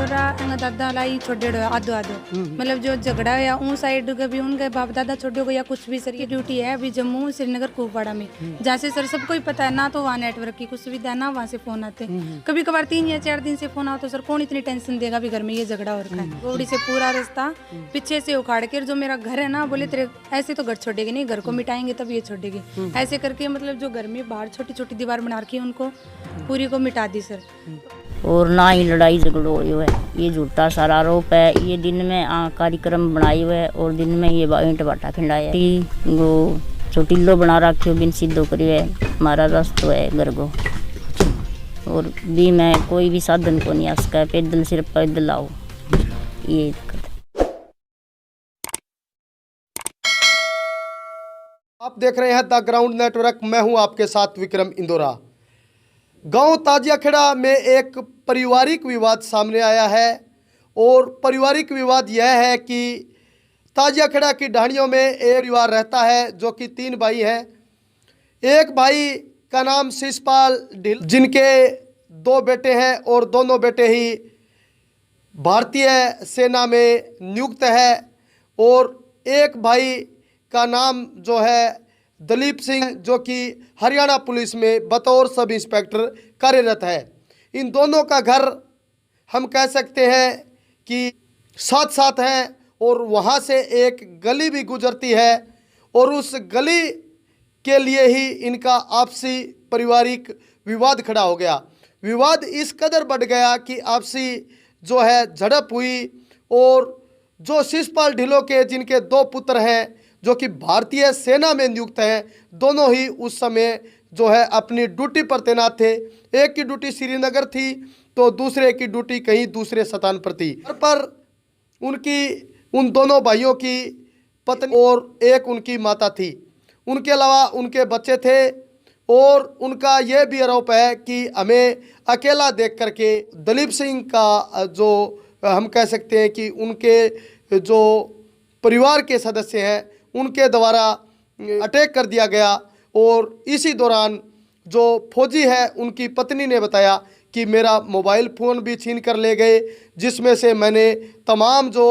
रा दादा लाई छोड़ेड़ो आधो आधो मतलब जो झगड़ा है उन साइड कभी उनके बाप दादा छोड़ो या कुछ भी। सर ये ड्यूटी है अभी जम्मू श्रीनगर कुपवाड़ा में, जहाँ से सर सबको ही पता है ना, तो वहाँ नेटवर्क की कुछ सुविधा है ना, वहाँ से फोन आते। कभी कभार 3 या 4 दिन से फोन आओ तो सर कौन इतनी टेंशन देगा भी घर में ये झगड़ा हो रखा है। गोबड़ी से पूरा रास्ता पीछे से उखाड़ के जो मेरा घर है ना, बोले तेरे ऐसे तो घर छोड़ेगी नहीं, घर को मिटाएंगे तब ये छोड़ेगी, ऐसे करके मतलब जो घर में बाहर छोटी छोटी दीवार बना रखी है उनको पूरी को मिटा दी सर। और ना ही लड़ाई झगड़ो हो है, ये झूठा सारा आरोप है। ये दिन में कार्यक्रम बनाए हुए है और दिन में ये ईंट भाटा खिंडाया वो चोटिल्लो बना रखे बिन सीधो करी है। हमारा रास्ता है घर को और भी में कोई भी साधन को नहीं आ सका है, पैदल सिर्फ पैदल आओ ये। आप देख रहे हैं द ग्राउंड नेटवर्क, मैं हूं आपके साथ विक्रम इंदौरा। गांव ताजियाखेड़ा में एक पारिवारिक विवाद सामने आया है और पारिवारिक विवाद यह है कि ताजियाखेड़ा की ढाणियों में एक परिवार रहता है जो कि 3 भाई हैं। एक भाई का नाम शिषपाल ढिल, जिनके 2 बेटे हैं और दोनों बेटे ही भारतीय सेना में नियुक्त है। और एक भाई का नाम जो है दलीप सिंह, जो कि हरियाणा पुलिस में बतौर सब इंस्पेक्टर कार्यरत है। इन दोनों का घर हम कह सकते हैं कि साथ साथ हैं और वहाँ से एक गली भी गुजरती है और उस गली के लिए ही इनका आपसी पारिवारिक विवाद खड़ा हो गया। विवाद इस कदर बढ़ गया कि आपसी जो है झड़प हुई और जो शिषपाल ढिल्लों के जिनके 2 पुत्र हैं जो कि भारतीय सेना में नियुक्त हैं, दोनों ही उस समय जो है अपनी ड्यूटी पर तैनात थे। एक की ड्यूटी श्रीनगर थी तो दूसरे की ड्यूटी कहीं दूसरे स्थान पर थी। पर उन दोनों भाइयों की पत्नी और एक उनकी माता थी, उनके अलावा उनके बच्चे थे। और उनका यह भी आरोप है कि हमें अकेला देख करके दलीप सिंह का जो हम कह सकते हैं कि उनके जो परिवार के सदस्य हैं उनके द्वारा अटैक कर दिया गया। और इसी दौरान जो फौजी है उनकी पत्नी ने बताया कि मेरा मोबाइल फ़ोन भी छीन कर ले गए, जिसमें से मैंने तमाम जो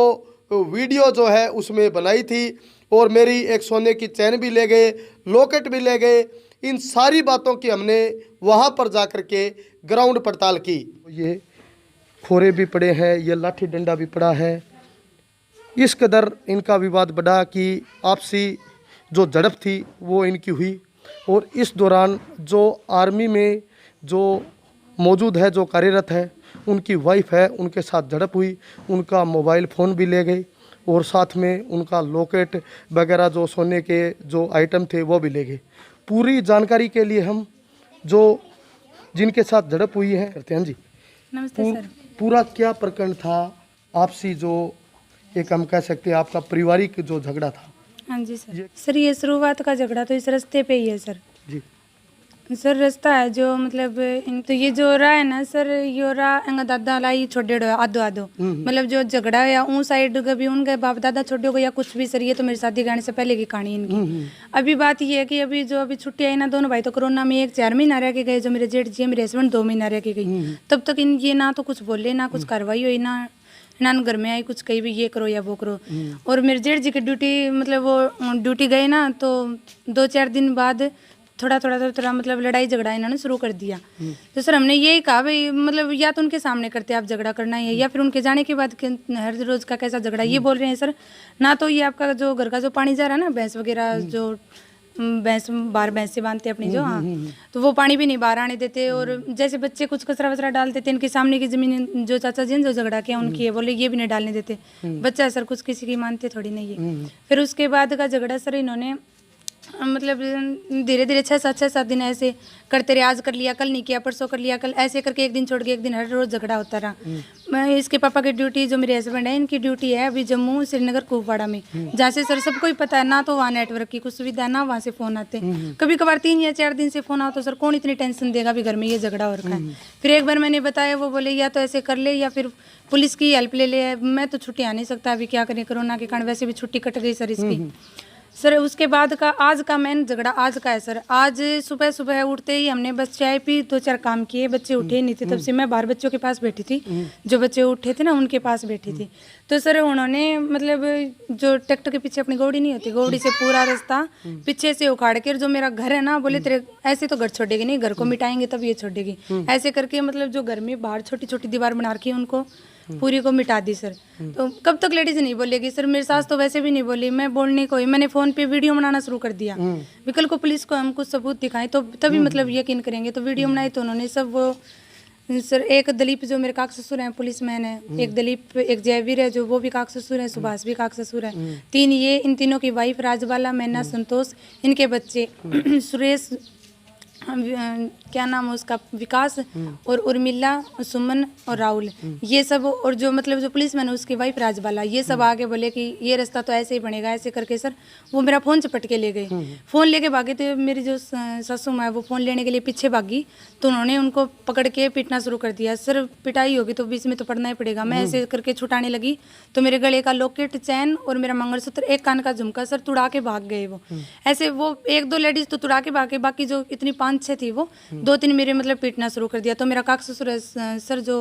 वीडियो जो है उसमें बनाई थी और मेरी एक सोने की चैन भी ले गए, लॉकेट भी ले गए। इन सारी बातों की हमने वहाँ पर जा कर के ग्राउंड पड़ताल की। ये खोरे भी पड़े हैं, ये लाठी डंडा भी पड़ा है। इस कदर इनका विवाद बढ़ा कि आपसी जो झड़प थी वो इनकी हुई। और इस दौरान जो आर्मी में जो मौजूद है, जो कार्यरत है, उनकी वाइफ है, उनके साथ झड़प हुई। उनका मोबाइल फ़ोन भी ले गए और साथ में उनका लॉकेट वगैरह जो सोने के जो आइटम थे वो भी ले गए। पूरी जानकारी के लिए हम जो जिनके साथ झड़प हुई है करते हैं जी। नमस्ते सर। पूरा क्या प्रकरण था आपसी, जो एक हम कह सकते हैं आपका पारिवारिक जो झगड़ा था? हाँ जी सर ये शुरुआत का झगड़ा तो इस रास्ते पे ही है सर जी। सर रास्ता है जो मतलब तो ये जो रहा है ना सर, यो रहा दादा लाई छोड़ेड़ो आधो आधो मतलब जो झगड़ा है उन साइड कभी उनके बाप दादा छोड़ो या कुछ भी। सर ये तो मेरी शादी करने से पहले की कहानी इनकी। अभी बात ये है कि अभी छुट्टी आई ना, दोनों भाई तो कोरोना में 4 महीना रह के गए, जो मेरे जेठ जी मेरे हस्बैंड 2 महीना रह के गई। तब तक ये ना तो कुछ बोले ना कुछ कार्रवाई हुई ना घर में आई कुछ कहीं भी ये करो या वो करो। और मेरे जेठ जी की ड्यूटी मतलब वो ड्यूटी गए ना तो 2-4 दिन बाद थोड़ा मतलब लड़ाई झगड़ा इन्होंने शुरू कर दिया। तो सर हमने यही कहा भाई मतलब या तो उनके सामने करते आप झगड़ा करना है या फिर उनके जाने के बाद हर रोज का कैसा झगड़ा। ये बोल रहे हैं सर ना तो ये आपका जो घर का जो पानी जा रहा है ना, भैंस वगैरह जो भैंस से बांधते अपनी जो, हाँ, तो वो पानी भी नहीं बाहर आने देते। और जैसे बच्चे कुछ कचरा वचरा डालते थे, इनके सामने की जमीन जो चाचा जी जो झगड़ा किया उनकी है, बोले ये भी नहीं डालने देते। बच्चा सर कुछ किसी की मानते थोड़ी नहीं है। फिर उसके बाद का झगड़ा सर इन्होंने मतलब धीरे धीरे 6-7 दिन ऐसे करते रहे। आज कर लिया, कल नहीं किया, परसों कर लिया, कल ऐसे करके एक दिन छोड़ के एक दिन हर रोज झगड़ा होता रहा। मैं इसके पापा की ड्यूटी जो मेरे हस्बैंड है इनकी ड्यूटी है अभी जम्मू श्रीनगर कुपवाड़ा में, जहाँ से सर सबको ही पता है ना, तो वहाँ नेटवर्क की कुछ सुविधा है ना, वहाँ से फोन आते। कभी कभार 3 या 4 दिन से फोन आओ तो सर कौन इतनी टेंशन देगा भी घर में ये झगड़ा हो रखा है। फिर एक बार मैंने बताया, वो बोले या तो ऐसे कर ले या फिर पुलिस की हेल्प ले ले। मैं तो छुट्टी आ नहीं सकता, अभी क्या करें, कोरोना के कारण वैसे भी छुट्टी कट गई सर इसकी। सर उसके बाद का आज का मेन झगड़ा आज का है सर। आज सुबह सुबह उठते ही हमने बस चाय पी, 2-4 काम किए, बच्चे उठे नहीं थे, तब से मैं बाहर बच्चों के पास बैठी थी, जो बच्चे उठे थे ना उनके पास बैठी थी। तो सर उन्होंने मतलब जो ट्रैक्टर के पीछे अपनी गौड़ी नहीं होती, गौड़ी से पूरा रास्ता पीछे से उखाड़ के, जो मेरा घर है ना, बोले तेरे ऐसे तो घर छोड़ेगी नहीं, घर को मिटाएंगे तब ये छोड़ेगी, ऐसे करके मतलब जो घर में बाहर छोटी छोटी दीवार बना रखी है उनको पूरी को मिटा दी सर। तो कब तक लेडीज नहीं बोलेगी सर? मेरी सास तो वैसे भी नहीं बोली, मैं बोलने को ही मैंने फोन पे वीडियो बनाना शुरू कर दिया। विकल को पुलिस को हम कुछ सबूत दिखाएं तो तभी मतलब यकीन करेंगे। तो वीडियो बनाई तो उन्होंने सब वो सर, एक दलीप जो मेरे काक ससुर हैं पुलिसमैन है, एक दलीप, एक जयवीर है जो वो भी काक ससुर है, सुभाष भी काक ससुर है, 3 ये, इन तीनों की वाइफ राजबाला, मैना, संतोष, इनके बच्चे सुरेश, क्या नाम है उसका, विकास, और उर्मिला, सुमन और राहुल, ये सब। और जो मतलब जो पुलिसमैन है उसकी वाइफ राजबाला, ये सब आगे बोले कि ये रास्ता तो ऐसे ही बनेगा, ऐसे करके सर वो मेरा फ़ोन चपट के ले गए। फ़ोन लेके भागे तो मेरी जो सासू माँ है वो फ़ोन लेने के लिए पीछे भागी, तो उन्होंने उनको पकड़ के पीटना शुरू कर दिया। सर पिटाई होगी तो बीच में तो पड़ना ही पड़ेगा। मैं ऐसे करके छुटाने लगी तो मेरे गले का लॉकेट, चैन और मेरा मंगलसूत्र, एक कान का झुमका सर तुड़ा के भाग गए वो। ऐसे वो 1-2 लेडीज तो तुड़ा के भागे, बाकी जो इतनी 5-6 थी वो 2-3 मेरे मतलब पीटना शुरू कर दिया। तो मेरा काक ससुर है सर जो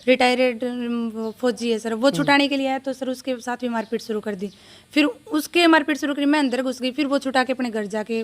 रिटायर्ड फौजी है सर, वो छुटाने के लिए आया तो सर उसके साथ भी मारपीट शुरू कर दी। फिर उसके मारपीट शुरू करी, मैं अंदर घुस गई, फिर वो छुटा के अपने घर जाके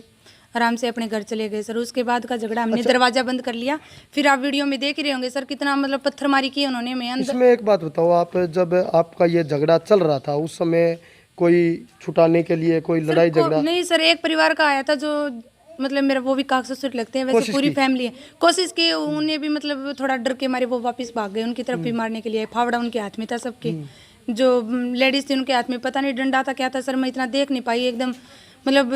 आराम से अपने घर चले गए सर। उसके बाद का झगड़ा हमने दरवाजा बंद कर लिया। फिर आप वीडियो में देख ही रहे होंगे सर कितना मतलब पत्थरमारी की उन्होंने। मैं अंदर इसमें एक बात बताओ, आप जब आपका ये झगड़ा चल रहा था उस समय कोई छुटाने के लिए कोई लड़ाई झगड़ा? नहीं सर, एक परिवार का आया था जो मतलब मेरा वो भी काक ससुर लगते हैं, वैसे पूरी फैमिली है। कोशिश की, उन्हें भी मतलब थोड़ा डर के मारे वो वापस भाग गए, उनकी तरफ भी मारने के लिए। फावड़ा उनके हाथ में था सबके, जो लेडीज थी उनके हाथ में पता नहीं डंडा था क्या था सर, मैं इतना देख नहीं पाई, एकदम मतलब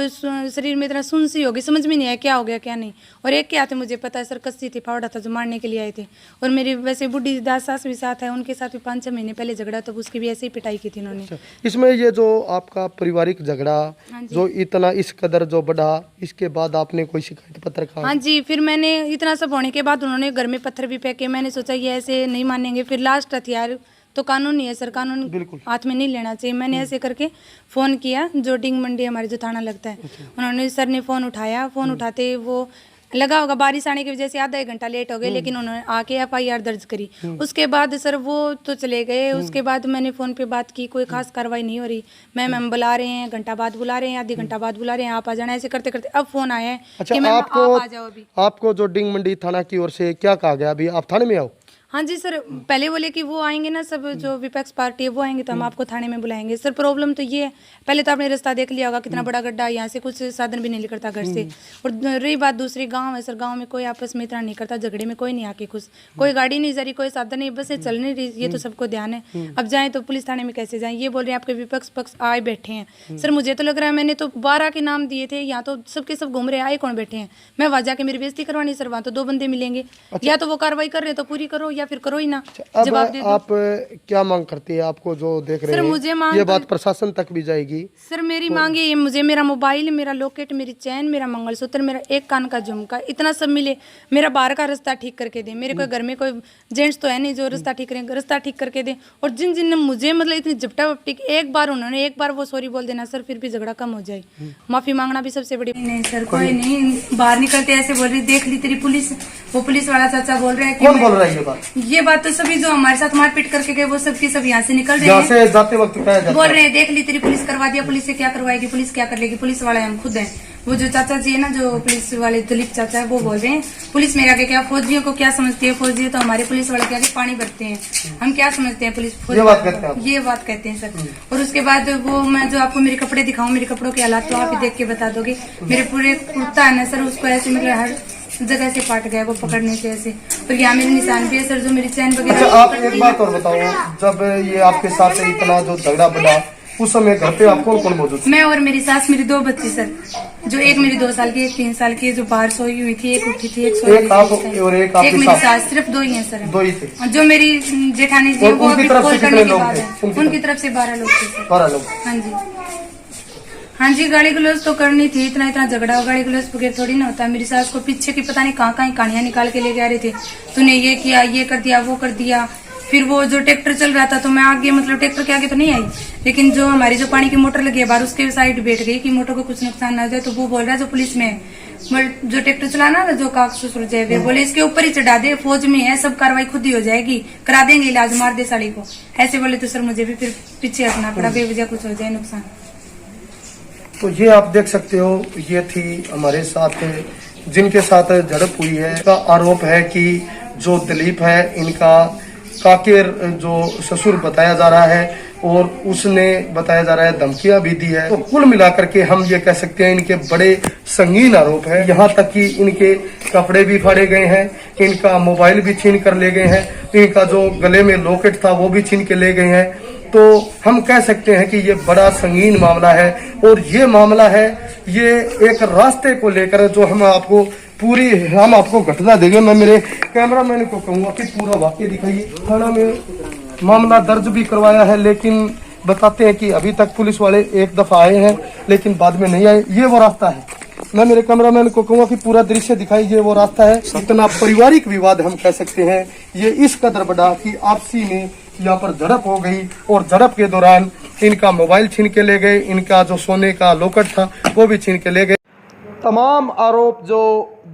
शरीर में इतना सुनसी हो गई, समझ में नहीं आया क्या हो गया क्या नहीं। और एक के हाथ में मुझे पता है सर कस्सी थी, फावड़ा था जो मारने के लिए आए थे। और मेरी वैसे बुढ़ी दास सास भी साथ है, उनके साथ भी 5-6 महीने पहले झगड़ा, तो उसकी भी ऐसे ही पिटाई की थी उन्होंने। इसमें ये जो आपका पारिवारिक झगड़ा जो इतना इस कदर जो बढ़ा, इसके बाद आपने कोई शिकायत पत्र का? हाँ जी, फिर मैंने इतना सब होने के बाद उन्होंने घर में पत्थर भी फेंके। मैंने सोचा ये ऐसे नहीं मानेंगे, फिर लास्ट हथियार तो कानून ही है सर, कानून हाथ में नहीं लेना चाहिए। मैंने ऐसे करके फ़ोन किया, जो डिंग मंडी हमारे जो थाना लगता है, उन्होंने सर ने फ़ोन उठाया। फ़ोन उठाते वो लगा होगा बारिश आने की वजह से आधा 1 घंटा लेट हो गए, लेकिन उन्होंने आके FIR दर्ज करी। उसके बाद सर वो तो चले गए। उसके बाद मैंने फ़ोन पे बात की, कोई खास कार्रवाई नहीं हो रही। मैम बुला रहे हैं, घंटा बाद बुला रहे हैं, आधे घंटा बाद बुला रहे हैं, आप आ जाना। ऐसे करते करते अब फ़ोन आया है कि मैम आप आ जाओ अभी। आपको जो डिंग मंडी थाना की ओर से क्या कहा गया, अभी आप थाने में आओ? हाँ जी सर, पहले बोले कि वो आएंगे ना, सब जो विपक्ष पार्टी है वो आएंगे तो हम आपको थाने में बुलाएंगे। सर प्रॉब्लम तो ये है, पहले तो आपने रास्ता देख लिया होगा कितना बड़ा गड्ढा, यहाँ से कुछ साधन भी नहीं निकलता घर से। और रही बात दूसरी, गांव है सर, गांव में कोई आपस में इतना नहीं करता, झगड़े में कोई नहीं आके खुश, कोई गाड़ी नहीं जा रही, कोई साधन नहीं, बस ये चल नहीं रही, ये तो सबको ध्यान है। अब जाएँ तो पुलिस थाने में कैसे जाएँ? ये बोल रहे हैं आपके विपक्ष पक्ष आए बैठे हैं। सर मुझे तो लग रहा है मैंने तो 12 के नाम दिए थे, यहाँ तो सबके सब घूम रहे, आए कौन बैठे हैं? मैं वहाँ जाके मेरी बेइज्जती करवानी सर, वहाँ तो 2 बंदे मिलेंगे। या तो वो कार्रवाई कर रहे तो पूरी करो, या फिर करो ही ना। अब आप क्या मांग करती है? आपको जो देख रहे हैं ये बात प्रशासन तक भी जाएगी? सर मेरी मांग ये, मुझे मेरा मोबाइल, मेरा लॉकेट, मेरी चैन, मेरा मंगलसूत्र, मेरा 1 कान का झुमका, इतना सब मिले। मेरा बाहर का रास्ता ठीक करके दे। मेरे कोई घर में कोई जेंट्स तो है नहीं जो रास्ता ठीक करेंगे, रास्ता ठीक करके दे। और जिन जिन ने मुझे मतलब इतनी झपटा वपटी, एक बार वो सॉरी बोल देना सर, फिर भी झगड़ा कम हो जाए। माफी मांगना भी सबसे बड़ी। नहीं सर कोई नहीं, बाहर निकलते ऐसे बोल रही, देख ली तेरी पुलिस, वो पुलिस वाला चाचा बोल रहा है। कौन बोल रहा है ये बात? तो सभी जो हमारे साथ मारपीट करके गए वो सब की सब यहाँ से निकल रहे हैं, से जाते वक्त बोल रहे हैं देख ली तेरी पुलिस करवा दिया, पुलिस से क्या करवाएगी, पुलिस क्या कर लेगी, पुलिस वाले हम खुद हैं। वो जो चाचा जी है ना, जो पुलिस वाले दलीप चाचा है, वो बोल रहे हैं पुलिस मेरे आगे क्या, फौजियों को क्या समझती है, फौजी तो हमारे पुलिस वाले क्या पानी भरते हैं, हम क्या समझते हैं पुलिस, ये बात कहते हैं सर। और उसके बाद वो मैं जो आपको मेरे कपड़े दिखाऊं, मेरे कपड़ों के हालात तो आप ही देख के बता दोगे। मेरे पूरे कुर्ता है ना सर, उसको ऐसे मतलब हर जगह से फाट गया वो पकड़ने से ऐसे। और यहाँ मेरे निशान भी है सर, जो मेरी चैन वगैरह। अच्छा आप एक बात और बताओ, जब ये आपके साथ इतना जो झगड़ा बढ़ा उस समय घर पे आप कौन कौन मौजूद? मैं और मेरी सास, मेरी 2 बच्ची सर, जो एक मेरी 2 साल की, एक 3 साल की, जो बाहर सोई हुई थी, एक उठी थी, एक सोई हुई थी, और एक मेरी सास। सिर्फ 2 ही हैं सर। 2 ही थे। जो मेरी जेठानी जी वो अभी कॉल करने के बाद है, उनकी तरफ से 12 लोग थे सर। 12 लोग? हाँ जी हाँ जी। गाली गलौज तो करनी थी, इतना झगड़ा गाली गलौज बगैर थोड़ी ना होता। मेरी सास को पीछे की पता नहीं कहाँ कहानियां निकाल के ले जा रहे थे, तूने ये किया, ये कर दिया, वो कर दिया, फिर वो जो ट्रैक्टर चल रहा था तो मैं आगे मतलब ट्रैक्टर के आगे तो नहीं आई, लेकिन जो हमारी जो पानी की मोटर लगी है बाहर उसके साइड बैठ गई कि मोटर को कुछ नुकसान ना हो जाए। तो वो बोल रहा है जो पुलिस में जो ट्रैक्टर चलाना ना जो कागज ससुर जय बोले इसके ऊपर ही चढ़ा दे, फौज में है, सब कार्रवाई खुद ही हो जाएगी, करा देंगे इलाज, मार दे साड़ी को, ऐसे बोले। तो सर मुझे भी फिर पीछे हटना पड़ा, बेवजह कुछ हो जाए नुकसान। तो ये आप देख सकते हो, ये थी हमारे साथ जिनके साथ झड़प हुई है। इसका आरोप है कि जो दिलीप है इनका काकेर जो ससुर बताया जा रहा है और उसने बताया जा रहा है धमकियां भी दी है। तो कुल मिलाकर के हम ये कह सकते हैं इनके बड़े संगीन आरोप है। यहाँ तक कि इनके कपड़े भी फाड़े गए हैं, इनका मोबाइल भी छीन कर ले गए हैं, इनका जो गले में लॉकेट था वो भी छीन के ले गए हैं। तो हम कह सकते हैं कि ये बड़ा संगीन मामला है और ये मामला है ये एक रास्ते को लेकर जो हम आपको घटना देंगे। मैं मेरे कैमरामैन को कहूंगा कि पूरा वाकई दिखाइए। थाना में मामला दर्ज भी करवाया है, लेकिन बताते हैं कि अभी तक पुलिस वाले एक दफा आए हैं लेकिन बाद में नहीं आए। ये वो रास्ता है, मैं मेरे कैमरामैन को कहूंगा कि पूरा दृश्य दिखाई। ये वो रास्ता है। इतना पारिवारिक विवाद हम कह सकते हैं ये इस कदर बड़ा कि आपसी में यहाँ पर झड़प हो गई और झड़प के दौरान इनका मोबाइल छीन के ले गए, इनका जो सोने का लॉकेट था वो भी छीन के ले गए। तमाम आरोप जो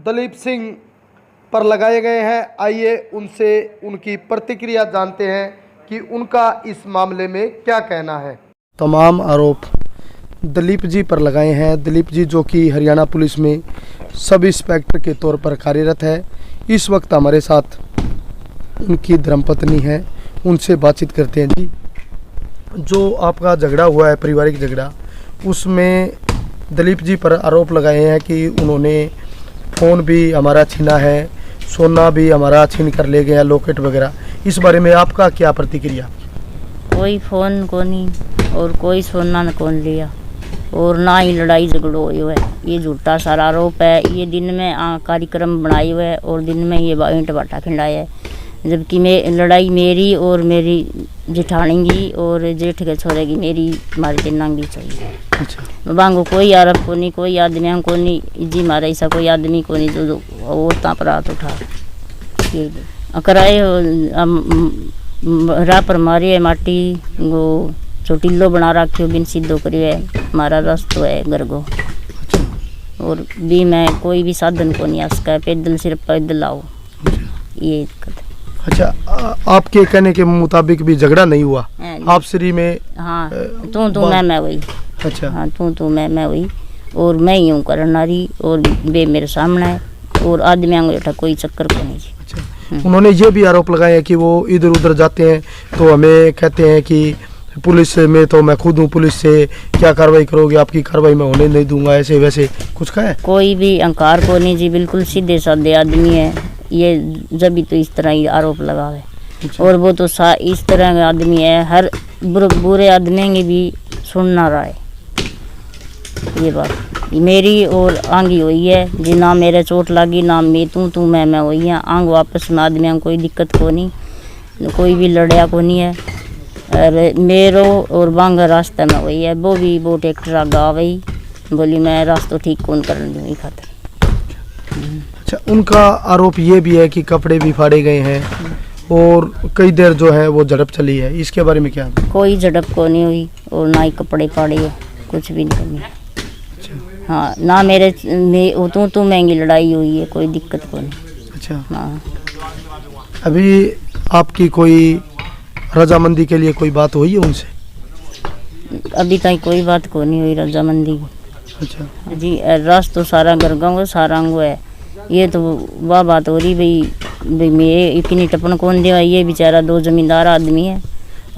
दलीप सिंह पर लगाए गए हैं, आइए उनसे उनकी प्रतिक्रिया जानते हैं कि उनका इस मामले में क्या कहना है। तमाम आरोप दलीप जी पर लगाए हैं। दलीप जी जो कि हरियाणा पुलिस में सब इंस्पेक्टर के तौर पर कार्यरत है। इस वक्त हमारे साथ उनकी धर्मपत्नी है, उनसे बातचीत करते हैं। जी, जो आपका झगड़ा हुआ है, पारिवारिक झगड़ा, उसमें दलीप जी पर आरोप लगाए हैं कि उन्होंने फ़ोन भी हमारा छीना है, सोना भी हमारा छीन कर ले गया, लॉकेट वगैरह। इस बारे में आपका क्या प्रतिक्रिया? कोई फ़ोन को नहीं और कोई सोना न कौन लिया और ना ही लड़ाई झगड़ो हुई है। ये झूठा सारा आरोप है। ये दिन में कार्यक्रम बनाए हुए है और दिन में ये ईंट भाटा खिंडाया है, जबकि लड़ाई मेरी और मेरी जिठानी की और जेठ के छोरे की मेरी मारी तीन की चाहिए। अच्छा। बांगो कोई आरोप को नहीं, कोई आदमी को नहीं, जी मारा ऐसा कोई आदमी को नहीं जो औरतां पर हाथ उठा कराए राह पर मारी है। माटी वो चोटिल्लो बना रखियो बिन सीधो करियो है, हमारा रास्तो है घर को। और भी मैं कोई भी साधन को नहीं आ सका, पैदल सिर्फ पैदल आओ, ये दिक्कत है। अच्छा, आपके कहने के मुताबिक भी झगड़ा नहीं हुआ आप श्री में? हाँ, तू मैं वही। अच्छा। हाँ, तू मैं वही और मैं ही हूँ करना रही और वे मेरे सामने है और आदमियों को कोई चक्कर को नहीं। अच्छा। उन्होंने ये भी आरोप लगाया है कि वो इधर उधर जाते हैं तो हमें कहते हैं कि पुलिस में तो मैं खुद हूँ, पुलिस से क्या कार्रवाई करोगे, आपकी कार्रवाई मैं होने नहीं दूंगा, ऐसे वैसे कुछ कहा है? कोई भी अहंकार को नहीं जी, बिल्कुल सीधे साधे आदमी है ये, जब भी तो इस तरह ही आरोप लगावे। अच्छा। और वो तो इस तरह का आदमी है, हर बुरे आदमी की भी सुनना रहा है। ये बात मेरी और आंगी हुई है जी, ना मेरे चोट लगी ना मैं तू मैं हुई है। आंग वापस में आदमियों कोई दिक्कत को नहीं, कोई भी लड़िया को नहीं है। और मेरो और बांगा रास्ते में हुई है, वो ट्रैक्टर आगा वही बोली मैं रास्ता ठीक कौन कर दूँगी खातर। अच्छा, उनका आरोप ये भी है कि कपड़े भी फाड़े गए हैं और कई देर जो है वो झड़प चली है, इसके बारे में क्या? कोई झड़प को नहीं हुई और ना ही कपड़े फाड़े है, कुछ भी नहीं। अच्छा। हाँ, ना मेरे तू महंगी लड़ाई हुई है, कोई दिक्कत को नहीं। अच्छा। हाँ। अभी आपकी कोई रजामंदी के लिए कोई बात हुई है उनसे? अभी तक कोई बात को नहीं हुई रजामंदी की। अच्छा जी, रास्ता सारा घर गाँव सारा अंगो है। ये तो वह बात हो रही भाई मैं इतनी टपन कौन देवा, ये बेचारा दो जमींदार आदमी है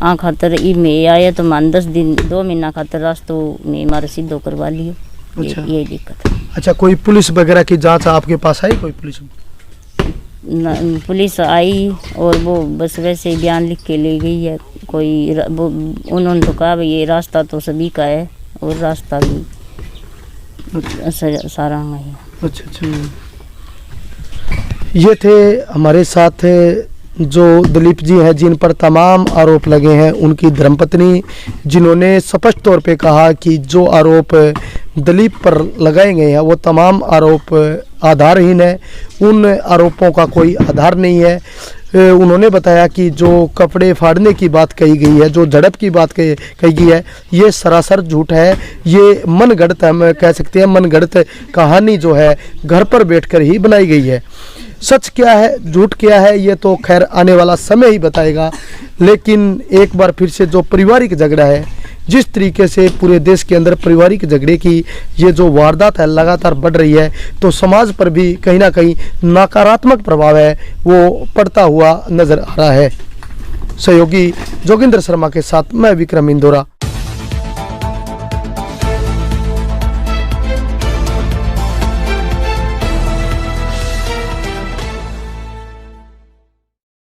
आ खातर ई मैं आया तो मान 10 दिन 2 महीना खातर रास्ता में मारे सीधो करवा लियो। अच्छा। ये दिक्कत है। अच्छा, कोई पुलिस वगैरह की जांच आपके पास आई? कोई पुलिस आई और वो बस वैसे ही बयान लिख के ले गई है। कोई उन्होंने तो कहा भाई ये रास्ता तो सभी का है और रास्ता भी सारा है। अच्छा अच्छा, ये थे हमारे साथ जो दलीप जी हैं जिन पर तमाम आरोप लगे हैं, उनकी धर्मपत्नी, जिन्होंने स्पष्ट तौर पे कहा कि जो आरोप दलीप पर लगाए गए हैं वो तमाम आरोप आधारहीन है, उन आरोपों का कोई आधार नहीं है। उन्होंने बताया कि जो कपड़े फाड़ने की बात कही गई है, जो झड़प की बात कही गई है, ये सरासर झूठ है। ये मनगढ़ंत, हम कह सकते हैं मनगढ़ंत कहानी जो है घर पर बैठकर ही बनाई गई है। सच क्या है, झूठ क्या है, ये तो खैर आने वाला समय ही बताएगा। लेकिन एक बार फिर से जो पारिवारिक झगड़ा है, जिस तरीके से पूरे देश के अंदर पारिवारिक झगड़े की ये जो वारदात है लगातार बढ़ रही है, तो समाज पर भी कहीं ना कहीं नकारात्मक प्रभाव है वो पड़ता हुआ नजर आ रहा है। सहयोगी जोगिंदर शर्मा के साथ मैं विक्रम इंदौरा।